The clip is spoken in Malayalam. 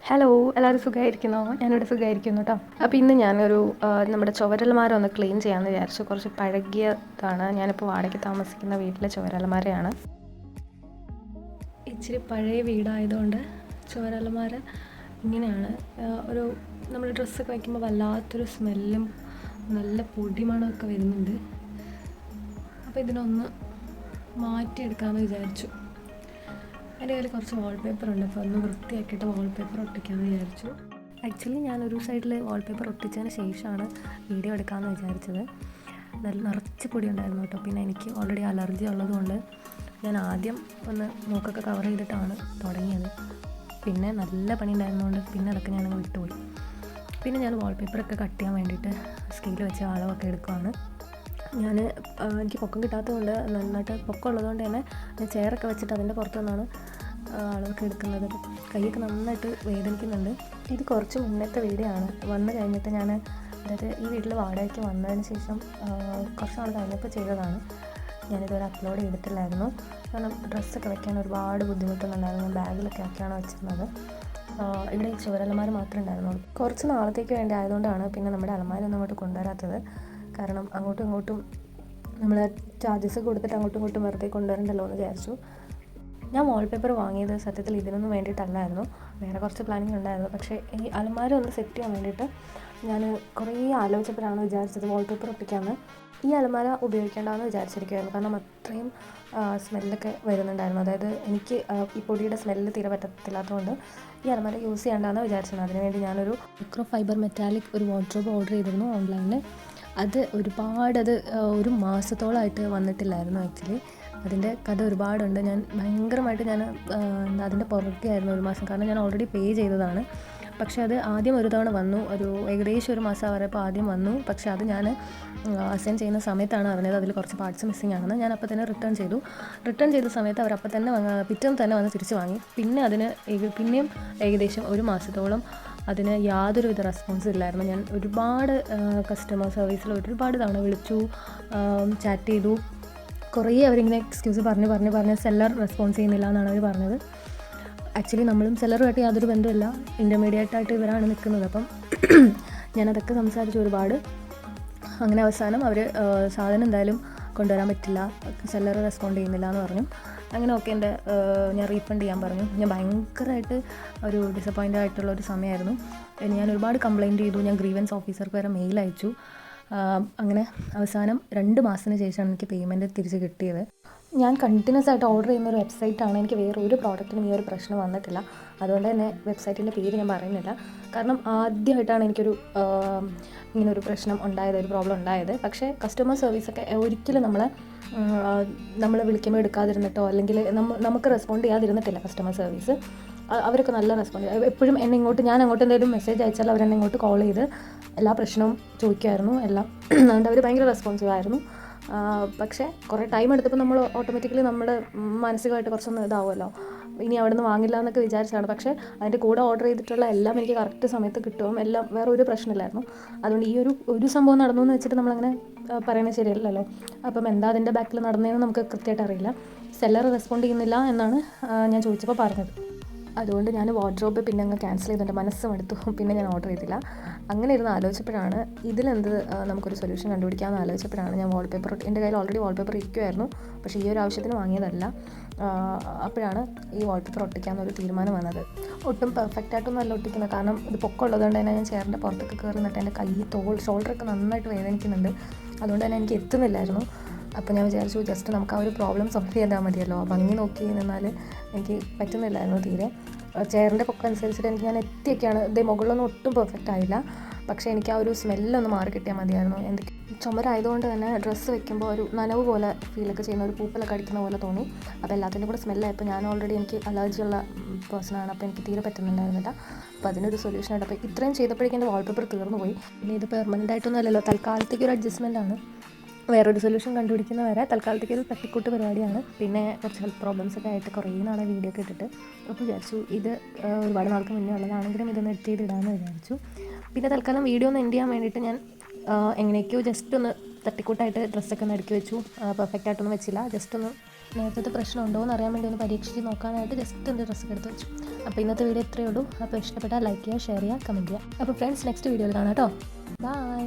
ഹലോ, എല്ലാവരും സുഖമായിരിക്കുന്നോ? ഞാനിവിടെ സുഖമായിരിക്കുന്നു കേട്ടോ. അപ്പോൾ ഇന്ന് ഞാനൊരു നമ്മുടെ ചുവരലമാര ഒന്ന് ക്ലീൻ ചെയ്യാമെന്ന് വിചാരിച്ചു. കുറച്ച് പഴകിയതാണ്. ഞാനിപ്പോൾ വാടകയ്ക്ക് താമസിക്കുന്ന വീട്ടിലെ ചുവരലമാരയാണ്. ഇച്ചിരി പഴയ വീടായതുകൊണ്ട് ചുവരലമാര ഇങ്ങനെയാണ്. ഒരു നമ്മൾ ഡ്രസ്സൊക്കെ വയ്ക്കുമ്പോൾ വല്ലാത്തൊരു സ്മെല്ലും നല്ല പൊടിമണമൊക്കെ വരുന്നുണ്ട്. അപ്പോൾ ഇതിനൊന്ന് മാറ്റിയെടുക്കാമെന്ന് വിചാരിച്ചു. എൻ്റെ കയ്യിൽ കുറച്ച് വാൾപേപ്പർ ഉണ്ട്, അപ്പോൾ ഒന്ന് വൃത്തിയാക്കിയിട്ട് വാൾപേപ്പർ ഒട്ടിക്കാമെന്ന് വിചാരിച്ചു. ആക്ച്വലി ഞാനൊരു സൈഡിൽ വാൾപേപ്പർ ഒട്ടിച്ചതിന് ശേഷമാണ് വീഡിയോ എടുക്കാമെന്ന് വിചാരിച്ചത്. നല്ല നിറച്ച് പൊടി ഉണ്ടായിരുന്നു കേട്ടോ. പിന്നെ എനിക്ക് ഓൾറെഡി അലർജി ഉള്ളതുകൊണ്ട് ഞാൻ ആദ്യം ഒന്ന് മൂക്കൊക്കെ കവർ ചെയ്തിട്ടാണ് തുടങ്ങിയത്. പിന്നെ നല്ല പണി ഉണ്ടായിരുന്നതുകൊണ്ട് പിന്നെ അതൊക്കെ ഞാനങ്ങ് വിട്ടുപോയി. പിന്നെ ഞാൻ വാൾപേപ്പറൊക്കെ കട്ട് ചെയ്യാൻ വേണ്ടിയിട്ട് സ്കെയിൽ വെച്ച് അളവൊക്കെ എടുക്കുകയാണ്. എനിക്ക് പൊക്കം കിട്ടാത്തതുകൊണ്ട്, നന്നായിട്ട് പൊക്കം ഉള്ളതുകൊണ്ട് തന്നെ ഞാൻ ചെയറൊക്കെ വെച്ചിട്ട് അതിൻ്റെ പുറത്തു നിന്നാണ് അളവൊക്കെ എടുക്കുന്നത്. കൈയൊക്കെ നന്നായിട്ട് വേദനിക്കുന്നുണ്ട്. ഇത് കുറച്ച് മുന്നത്തെ വീഡിയോ ആണ്. വന്നു കഴിഞ്ഞിട്ട് ഞാൻ, അതായത് ഈ വീട്ടിൽ വാടകയ്ക്ക് വന്നതിന് ശേഷം കുറച്ച് നാൾ കഴിഞ്ഞപ്പോൾ ചെയ്തതാണ്. ഞാനിതുവരെ അപ്ലോഡ് ചെയ്തിട്ടില്ലായിരുന്നു. കാരണം ഡ്രസ്സൊക്കെ വെക്കാൻ ഒരുപാട് ബുദ്ധിമുട്ടുന്നുണ്ടായിരുന്നു. ഞാൻ ബാഗിലൊക്കെ ആക്കിയാണ് വെച്ചിരുന്നത്. ഇവിടെ ഈ ചുവരലമാര മാത്രമേ ഉണ്ടായിരുന്നുള്ളൂ. കുറച്ച് നാളത്തേക്ക് വേണ്ടി ആയതുകൊണ്ടാണ് പിന്നെ നമ്മുടെ അലമാരൊന്നും അങ്ങോട്ട് കൊണ്ടുവരാത്തത്. കാരണം അങ്ങോട്ടും ഇങ്ങോട്ടും നമ്മൾ ചാർജസ് കൊടുത്തിട്ട് അങ്ങോട്ടും ഇങ്ങോട്ടും വെറുതെ കൊണ്ടുവരണ്ടല്ലോ എന്ന് വിചാരിച്ചു. ഞാൻ വാൾപേപ്പർ വാങ്ങിയത് സത്യത്തിൽ ഇതിനൊന്നും വേണ്ടിയിട്ടല്ലായിരുന്നു. വേറെ കുറച്ച് പ്ലാനിങ് ഉണ്ടായിരുന്നു. പക്ഷേ ഈ അലമാര ഒന്ന് സെറ്റ് ചെയ്യാൻ വേണ്ടിയിട്ട് ഞാൻ കുറേ ആലോചിച്ചപ്പോഴാണ് വിചാരിച്ചത് വാൾപേപ്പർ ഒട്ടിക്കാമെന്ന്. ഈ അലമാര ഉപയോഗിക്കേണ്ടതെന്ന് വിചാരിച്ചിരിക്കുമായിരുന്നു. കാരണം അത്രയും സ്മെല്ലൊക്കെ വരുന്നുണ്ടായിരുന്നു. അതായത് എനിക്ക് ഈ പൊടിയുടെ സ്മെല്ല് തീരെ പറ്റത്തില്ലാത്തതുകൊണ്ട് ഈ അലമാര യൂസ് ചെയ്യേണ്ടതെന്ന് വിചാരിച്ചിരുന്നു. അതിനുവേണ്ടി ഞാനൊരു മൈക്രോ ഫൈബർ മെറ്റാലിക് ഒരു വാർഡ്രോബ് ഓർഡർ ചെയ്തിരുന്നു ഓൺലൈനിൽ. അത് ഒരു മാസത്തോളമായിട്ട് വന്നിട്ടില്ലായിരുന്നു. ആക്ച്വലി അതിൻ്റെ കഥ ഒരുപാടുണ്ട്. ഭയങ്കരമായിട്ട് അതിൻ്റെ പുറകെയായിരുന്നു ഒരു മാസം. കാരണം ഞാൻ ഓൾറെഡി പേ ചെയ്തതാണ്. പക്ഷേ അത് ആദ്യം ഒരു തവണ വന്നു, ഏകദേശം ഒരു മാസം വരെപ്പോൾ ആദ്യം വന്നു. പക്ഷേ അത് ഞാൻ അസൈൻ ചെയ്യുന്ന സമയത്താണ് അറിഞ്ഞത് അതിൽ കുറച്ച് പാർട്സ് മിസ്സിംഗ് ആണെന്ന്. ഞാൻ അപ്പോൾ തന്നെ റിട്ടേൺ ചെയ്ത സമയത്ത് അവരപ്പോൾ തന്നെ പിറ്റേന്ന് തന്നെ വന്ന് തിരിച്ച് വാങ്ങി. പിന്നെയും ഏകദേശം ഒരു മാസത്തോളം അതിന് യാതൊരുവിധ റെസ്പോൺസും ഇല്ലായിരുന്നു. ഞാൻ ഒരുപാട് കസ്റ്റമർ സർവീസിൽ ഒരുപാട് തവണ വിളിച്ചു, ചാറ്റ് ചെയ്തു. കുറേ അവരിങ്ങനെ എക്സ്ക്യൂസ് പറഞ്ഞ് സെല്ലർ റെസ്പോൺസ് ചെയ്യുന്നില്ല എന്നാണ് അവർ പറഞ്ഞത്. ആക്ച്വലി നമ്മളും സെല്ലറുമായിട്ട് യാതൊരു ബന്ധമില്ല, ഇൻ്റർമീഡിയറ്റായിട്ട് ഇവരാണ് നിൽക്കുന്നത്. അപ്പം ഞാനതൊക്കെ സംസാരിച്ചു ഒരുപാട്. അങ്ങനെ അവസാനം അവർ സാധനം എന്തായാലും കൊണ്ടുവരാൻ പറ്റില്ല, സെല്ലർ റെസ്പോണ്ട് ചെയ്യുന്നില്ല എന്ന് പറഞ്ഞു. അങ്ങനെ ഓക്കെ, ഞാൻ റീഫണ്ട് ചെയ്യാൻ പറഞ്ഞു. ഞാൻ ഭയങ്കരമായിട്ട് ഒരു ഡിസപ്പോയിൻ്റ് ആയിട്ടുള്ള ഒരു സമയമായിരുന്നു. ഞാൻ ഒരുപാട് കംപ്ലയിൻറ്റ് ചെയ്തു. ഞാൻ ഗ്രീവൻസ് ഓഫീസർക്ക് വരെ മെയിൽ അയച്ചു. അങ്ങനെ അവസാനം 2 മാസത്തിന് ശേഷമാണ് എനിക്ക് പേയ്മെൻറ്റ് തിരിച്ച് കിട്ടിയത്. ഞാൻ കണ്ടിന്യൂസ് ആയിട്ട് ഓർഡർ ചെയ്യുന്ന ഒരു വെബ്സൈറ്റാണ്. എനിക്ക് വേറെ ഒരു പ്രോഡക്റ്റിനും ഈ ഒരു പ്രശ്നം വന്നിട്ടില്ല. അതുകൊണ്ട് തന്നെ വെബ്സൈറ്റിൻ്റെ പേര് ഞാൻ പറയുന്നില്ല. കാരണം ആദ്യമായിട്ടാണ് എനിക്കൊരു ഇങ്ങനൊരു പ്രശ്നം ഉണ്ടായത്, ഒരു പ്രോബ്ലം ഉണ്ടായത്. പക്ഷേ കസ്റ്റമർ സർവീസൊക്കെ ഒരിക്കലും നമ്മൾ വിളിക്കുമ്പോൾ എടുക്കാതിരുന്നിട്ടോ അല്ലെങ്കിൽ നമുക്ക് റെസ്പോണ്ട് ചെയ്യാതിരുന്നിട്ടില്ല കസ്റ്റമർ സർവീസ്. അവരൊക്കെ നല്ല റെസ്പോണ്ട്. എപ്പോഴും ഞാൻ അങ്ങോട്ട് എന്തെങ്കിലും മെസ്സേജ് അയച്ചാൽ അവരെന്നെ ഇങ്ങോട്ട് കോൾ ചെയ്ത് എല്ലാ പ്രശ്നവും ചോദിക്കുമായിരുന്നു എല്ലാം. അതുകൊണ്ട് അവർ ഭയങ്കര റെസ്പോൺസീവായിരുന്നു. പക്ഷേ കുറേ ടൈം എടുത്തപ്പോൾ നമ്മൾ ഓട്ടോമാറ്റിക്കലി മാനസികമായിട്ട് കുറച്ചൊന്ന് ഇതാവുമല്ലോ, ഇനി അവിടെ നിന്ന് വാങ്ങില്ല എന്നൊക്കെ വിചാരിച്ചാണ്. പക്ഷേ അതിൻ്റെ കൂടെ ഓർഡർ ചെയ്തിട്ടുള്ള എല്ലാം എനിക്ക് കറക്റ്റ് സമയത്ത് കിട്ടും, എല്ലാം വേറെ ഒരു പ്രശ്നമില്ലായിരുന്നു. അതുകൊണ്ട് ഈ ഒരു സംഭവം നടന്നു എന്ന് വെച്ചിട്ട് നമ്മളങ്ങനെ പറയുന്നത് ശരിയല്ലല്ലോ. അപ്പം എന്താ അതിൻ്റെ ബാക്കിൽ നടന്നതെന്ന് നമുക്ക് കൃത്യമായിട്ട് അറിയില്ല. സെല്ലർ റെസ്പോണ്ട് ചെയ്യുന്നില്ല എന്നാണ് ഞാൻ ചോദിച്ചപ്പോൾ പറഞ്ഞത്. അതുകൊണ്ട് ഞാൻ വാർഡ്രോബ് പിന്നെ അങ്ങ് ക്യാൻസൽ ചെയ്തിട്ട് മനസ്സും എടുത്തു. പിന്നെ ഞാൻ ഓർഡർ ചെയ്തില്ല. അങ്ങനെ ഇരുന്ന് ആലോചിച്ചപ്പോഴാണ് നമുക്കൊരു സൊല്യൂഷൻ കണ്ടുപിടിക്കാമെന്ന് ആലോചിച്ചപ്പോഴാണ് ഞാൻ എൻ്റെ കയ്യിൽ ഓൾറെഡി വാൾപേപ്പർ ഇരിക്കുമായിരുന്നു. പക്ഷേ ഈ ഒരു ആവശ്യത്തിന് വാങ്ങിയതല്ല. അപ്പോഴാണ് ഈ വാൾപേപ്പർ ഒട്ടിക്കാമെന്നൊരു തീരുമാനം വന്നത്. ഒട്ടും പെർഫെക്റ്റായിട്ടൊന്നും അല്ല ഒട്ടിക്കുന്നത്. കാരണം ഇത് പൊക്കമുള്ളതുകൊണ്ട് തന്നെ ഞാൻ ചെയറിൻ്റെ പുറത്തൊക്കെ കയറി നിന്നിട്ട് എൻ്റെ കൈ, ഷോൾഡറൊക്കെ നന്നായിട്ട് വേദനിക്കുന്നുണ്ട്. അതുകൊണ്ട് തന്നെ എനിക്ക് എത്തുന്നില്ലായിരുന്നു. അപ്പോൾ ഞാൻ വിചാരിച്ചു ജസ്റ്റ് നമുക്ക് ആ ഒരു പ്രോബ്ലം സോൾവ് ചെയ്താൽ മതിയല്ലോ. ഭംഗി നോക്കി നിന്നാൽ എനിക്ക് പറ്റുന്നില്ലായിരുന്നു തീരെ. ചെയറിൻ്റെ പൊക്കം അനുസരിച്ചിട്ട് ഞാൻ എത്തിയൊക്കെയാണ്. മുകളിലൊന്നും ഒട്ടും പെർഫെക്റ്റ് ആയില്ല. പക്ഷേ എനിക്ക് ആ ഒരു സ്മെല്ലൊന്ന് മാറി കിട്ടിയാൽ മതിയായിരുന്നു. ചുമരായതുകൊണ്ട് തന്നെ ഡ്രസ്സ് വെക്കുമ്പോൾ ഒരു നനവ് പോലെ ഫീലൊക്കെ ചെയ്യുന്ന, ഒരു പൂപ്പലൊക്കെ അടിക്കുന്ന പോലെ തോന്നി. അപ്പോൾ എല്ലാത്തിൻ്റെ കൂടെ സ്മെല്ലായപ്പോൾ ഞാൻ ഓൾറെഡി എനിക്ക് അലർജിയുള്ള പേഴ്സണാണ്. അപ്പോൾ എനിക്ക് തീരെ പറ്റുന്നുണ്ടായിരുന്നില്ല. അപ്പോൾ അതിനൊരു സൊല്യൂഷനായിട്ട് അപ്പോൾ ഇത്രയും ചെയ്തപ്പോഴേക്കും എൻ്റെ വാൾപേപ്പർ തീർന്നു പോയി. പിന്നെ ഇത് പെർമനൻ്റ് ആയിട്ടൊന്നും അല്ലല്ലോ, തൽക്കാലത്തേക്ക് ഒരു അഡ്ജസ്റ്റ്മെൻറ്റാണ്. വേറൊരു സൊല്യൂഷൻ കണ്ടുപിടിക്കുന്ന വരെ തൽക്കാലത്തേക്ക് ഒരു തട്ടിക്കൂട്ട് പരിപാടിയാണ്. പിന്നെ കുറച്ച് ഹെൽത്ത് പ്രോബ്ലംസൊക്കെ ആയിട്ട് കുറേ നാളെ വീഡിയോ ഒക്കെ ഇട്ടിട്ട് അപ്പോൾ വിചാരിച്ചു ഇത് ഒരുപാട് നാൾക്ക് മുന്നേ ഉള്ളതാണെങ്കിലും ഇതൊന്ന് എഡിറ്റ് ചെയ്തിടാമെന്ന് വിചാരിച്ചു. പിന്നെ തൽക്കാലം വീഡിയോ ഒന്ന് എൻഡ് ചെയ്യാൻ വേണ്ടിയിട്ട് ഞാൻ എങ്ങനെയൊക്കെയോ ജസ്റ്റ് ഒന്ന് തട്ടിക്കൂട്ടായിട്ട് ഡ്രസ്സൊക്കെ ഒന്ന് അടുക്കി വെച്ചു. പെർഫെക്റ്റ് ആയിട്ടൊന്നും വെച്ചില്ല. ജസ്റ്റ് ഒന്ന് നേരത്തെ പ്രശ്നം ഉണ്ടോ എന്ന് അറിയാൻ വേണ്ടി ഒന്ന് പരീക്ഷിച്ച് നോക്കാനായിട്ട് ജസ്റ്റ് എൻ്റെ ഡ്രസ്സൊക്കെ എടുത്ത് വെച്ചു. അപ്പോൾ ഇന്നത്തെ വീഡിയോ ഇത്രയേ ഉള്ളൂ. അപ്പോൾ ഇഷ്ടപ്പെട്ടാൽ ലൈക്ക് ചെയ്യുക, ഷെയർ ചെയ്യുക, കമൻറ്റ് ചെയ്യുക. അപ്പോൾ ഫ്രണ്ട്സ് നെക്സ്റ്റ് വീഡിയോയിൽ കാണാം കേട്ടോ. ബൈ.